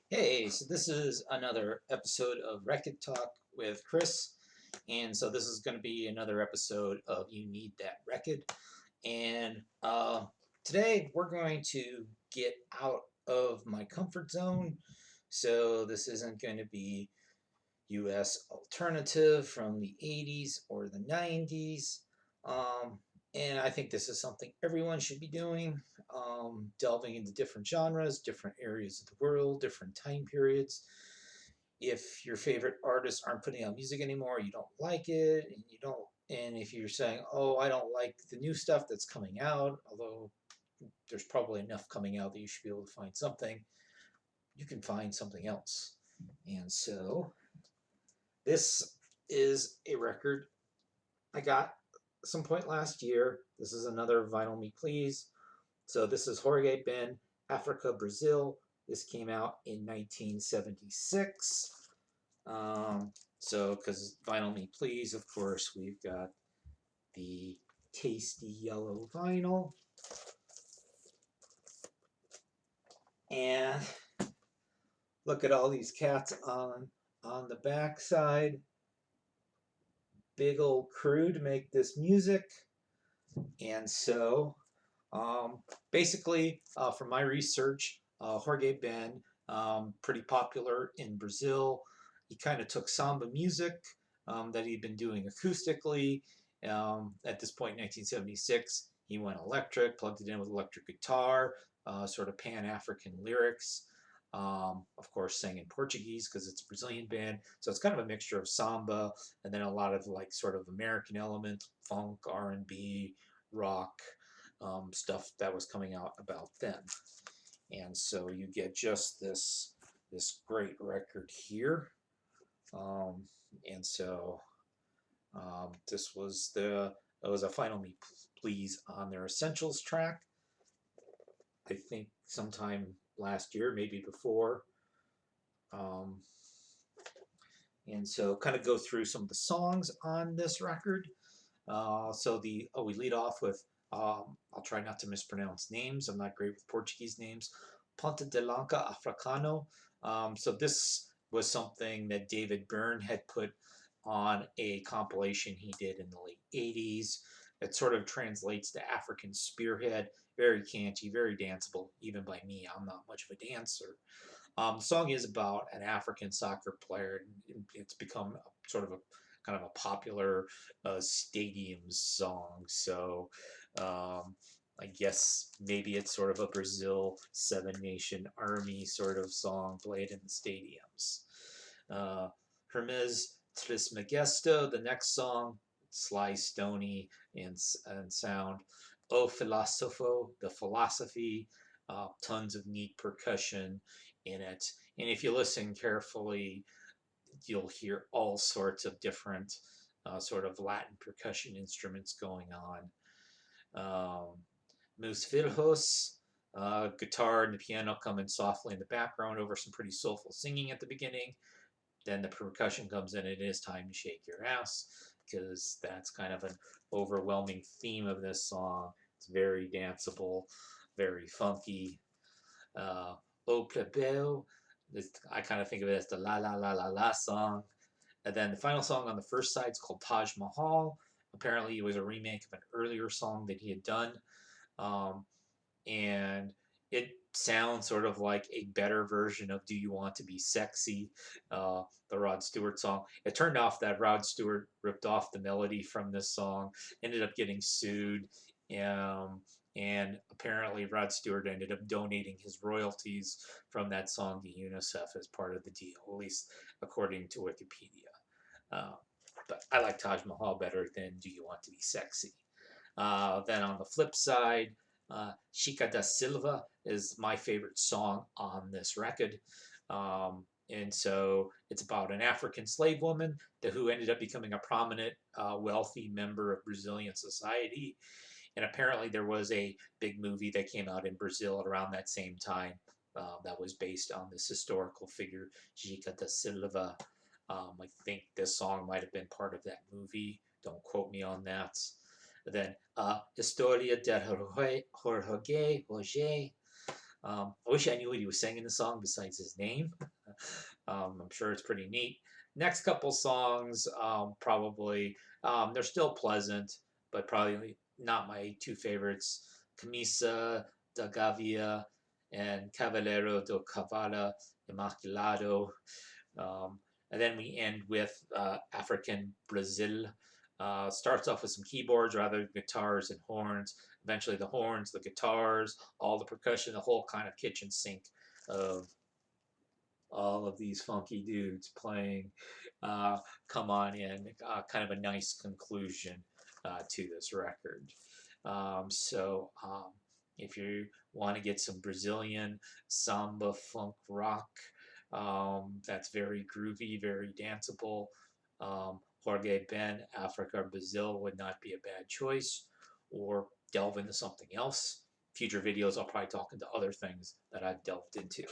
Hey, so this is another episode of Rekkid Talk with Chris. And so this is going to be another episode of You Need That Rekkid. And today we're going to get out of my comfort zone. So this isn't going to be US alternative from the 80s or the 90s. Um, and I think this is something everyone should be doing, delving into different genres, different areas of the world, different time periods. If your favorite artists aren't putting out music anymore, you don't like it, and you don't, and if you're saying, "Oh, I don't like the new stuff that's coming out," although there's probably enough coming out that you should be able to find something, you can find something else. And so this is a record I got some point last year. This is another Vinyl Me Please. So this is Jorge Ben, Africa, Brazil. This came out in 1976. Because Vinyl Me Please, of course, we've got the tasty yellow vinyl. And look at all these cats on the back side. Big old crew to make this music. And so Um, basically, from my research, Jorge Ben, pretty popular in Brazil. He kind of took samba music that he'd been doing acoustically. At this point in 1976, he went electric, plugged it in with electric guitar, sort of pan-African lyrics. Of course, sang in Portuguese because it's a Brazilian band. So it's kind of a mixture of samba and then a lot of like sort of American elements, funk, R&B, rock, stuff that was coming out about then. And so you get just this great record here. Um, and so this was the it was a Final Me Please on their Essentials track. I think sometime last year, maybe before. Um, and so kind of go through some of the songs on this record. We lead off with I'll try not to mispronounce names. I'm not great with Portuguese names. Ponta de Lanca Africano. So this was something that David Byrne had put on a compilation he did in the late 80s. It sort of translates to African Spearhead. Very catchy, very danceable, even by me. I'm not much of a dancer. The song is about an African soccer player. It's become sort of a kind of a popular stadium song. So I guess maybe it's sort of a Brazil Seven Nation Army sort of song played in the stadiums. Hermes Trismegisto, the next song, sly, stony, and sound. O Filosofo, the philosophy, tons of neat percussion in it. And if you listen carefully, you'll hear all sorts of different sort of Latin percussion instruments going on. Mus Filhos, guitar and the piano coming softly in the background over some pretty soulful singing at the beginning. Then the percussion comes in, and it is time to shake your ass because that's kind of an overwhelming theme of this song. It's very danceable, very funky. Uh, O Plebeo, I kind of think of it as the La La La La La song. And then the final song on the first side is called Taj Mahal. Apparently, it was a remake of an earlier song that he had done. Um, and it sounds sort of like a better version of Do You Want to Be Sexy, the Rod Stewart song. It turned off that Rod Stewart ripped off the melody from this song, ended up getting sued. Um, and apparently, Rod Stewart ended up donating his royalties from that song to UNICEF as part of the deal, at least according to Wikipedia. Uh, but I like Taj Mahal better than Do You Want to Be Sexy. Then on the flip side, Chica da Silva is my favorite song on this record. And so it's about an African slave woman who ended up becoming a prominent, wealthy member of Brazilian society. And apparently, there was a big movie that came out in Brazil around that same time that was based on this historical figure, Chica da Silva. I think this song might have been part of that movie. Don't quote me on that. Then Historia de Jorge. I wish I knew what he was saying in the song besides his name. I'm sure it's pretty neat. Next couple songs, probably they're still pleasant, but probably not my two favorites. Camisa da Gavia and Cavaleiro do Cavalo Immaculado. And then we end with African Brazil. Starts off with some keyboards rather than guitars and horns. Eventually, the horns, the guitars, all the percussion, the whole kind of kitchen sink of all of these funky dudes playing uh, come on in. Kind of a nice conclusion to this record. So, if you want to get some Brazilian samba funk rock, that's very groovy, very danceable. Jorge Ben, Africa, Brazil would not be a bad choice, or delve into something else. Future videos, I'll probably talk into other things that I've delved into.